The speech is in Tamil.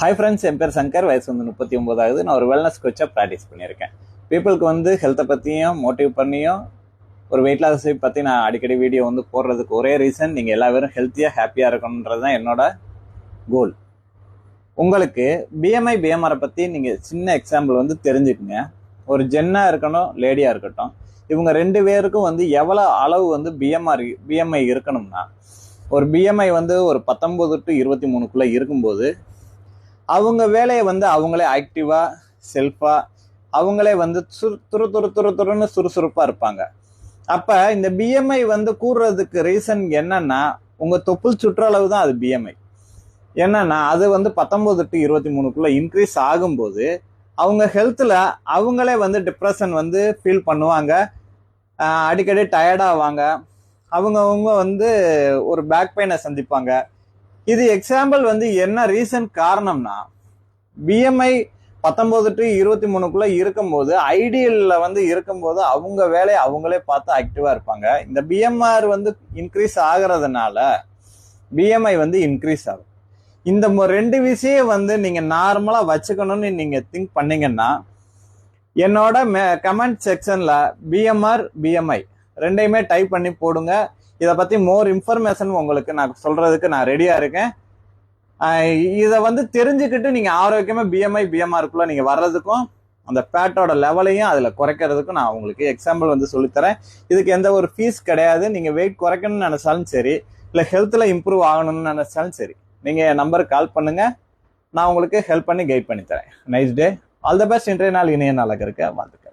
ஹாய் ஃப்ரெண்ட்ஸ், என் பேர் சங்கர். வயசு வந்து 39 ஆகுது. நான் ஒரு வெல்னஸ் கோச்சாக ப்ராக்டிஸ் பண்ணியிருக்கேன். பீப்புளுக்கு வந்து ஹெல்த்தை பற்றியும் மோட்டிவ் பண்ணியும் ஒரு வெயிட் லாஸ் பற்றி நான் அடிக்கடி வீடியோ வந்து போடுறதுக்கு ஒரே ரீசன், நீங்கள் எல்லா பேரும் ஹெல்த்தியாக ஹாப்பியாக இருக்கணுன்றது தான் என்னோட கோல். உங்களுக்கு பிஎம்ஐ பிஎம்ஆரை பற்றி நீங்கள் சின்ன எக்ஸாம்பிள் வந்து தெரிஞ்சுக்குங்க. ஒரு ஜென்னாக இருக்கணும், லேடியாக இருக்கட்டும், இவங்க ரெண்டு பேருக்கும் வந்து எவ்வளோ அளவு வந்து பிஎம்ஐ இருக்கணும்னா, ஒரு பிஎம்ஐ வந்து ஒரு 19 to 23 இருக்கும்போது அவங்க வேலையை வந்து அவங்களே ஆக்டிவாக செல்ஃபாக அவங்களே வந்து துருன்னு சுறுசுறுப்பாக இருப்பாங்க. அப்போ இந்த பிஎம்ஐ வந்து கூடுறதுக்கு ரீசன் என்னன்னா, உங்கள் தொப்புள் சுற்றளவு தான் அது பிஎம்ஐ. என்னன்னா அது வந்து 19 to 23 இன்க்ரீஸ் ஆகும்போது அவங்க ஹெல்த்தில் அவங்களே வந்து டிப்ரெஷன் வந்து ஃபீல் பண்ணுவாங்க, அடிக்கடி டயர்டாவாங்க, அவங்கவுங்க வந்து ஒரு பேக் பெயினை சந்திப்பாங்க. இது எக்ஸாம்பிள் வந்து என்ன ரீசன் காரணம்னா, பிஎம்ஐ 19 to 23 இருக்கும்போது ஐடியல்ல வந்து இருக்கும்போது அவங்க வேலையை அவங்களே பார்த்து ஆக்டிவா இருப்பாங்க. இந்த பிஎம்ஆர் வந்து இன்க்ரீஸ் ஆகிறதுனால பிஎம்ஐ வந்து இன்க்ரீஸ் ஆகும். இந்த ரெண்டு விஷயம் வந்து நீங்க நார்மலா வச்சுக்கணும்னு நீங்க திங்க் பண்ணீங்கன்னா, என்னோட கமெண்ட் செக்ஷன்ல பிஎம்ஆர் பிஎம்ஐ ரெண்டையுமே டைப் பண்ணி போடுங்க. இதை பத்தி மோர் இன்ஃபர்மேஷன் உங்களுக்கு நான் சொல்றதுக்கு நான் ரெடியா இருக்கேன். இதை வந்து தெரிஞ்சுக்கிட்டு நீங்க ஆரோக்கியமா பிஎம்ஐ பிஎம்ஆருக்குள்ள நீங்க வர்றதுக்கும் அந்த ஃபேட்டோட லெவலையும் அதுல குறைக்கிறதுக்கும் நான் உங்களுக்கு எக்ஸாம்பிள் வந்து சொல்லித்தரேன். இதுக்கு எந்த ஒரு ஃபீஸ் கிடையாது. நீங்க வெயிட் குறைக்கணும்னு நினைச்சாலும் சரி, இல்லை ஹெல்த்ல இம்ப்ரூவ் ஆகணும்னு நினைச்சாலும் சரி, நீங்க என் நம்பருக்கு கால் பண்ணுங்க. நான் உங்களுக்கு ஹெல்ப் பண்ணி கைட் பண்ணி தரேன். Nice day. All the best. இன்றைய நாள் இணைய நாளாக இருக்க வாழ்த்துக்கள்.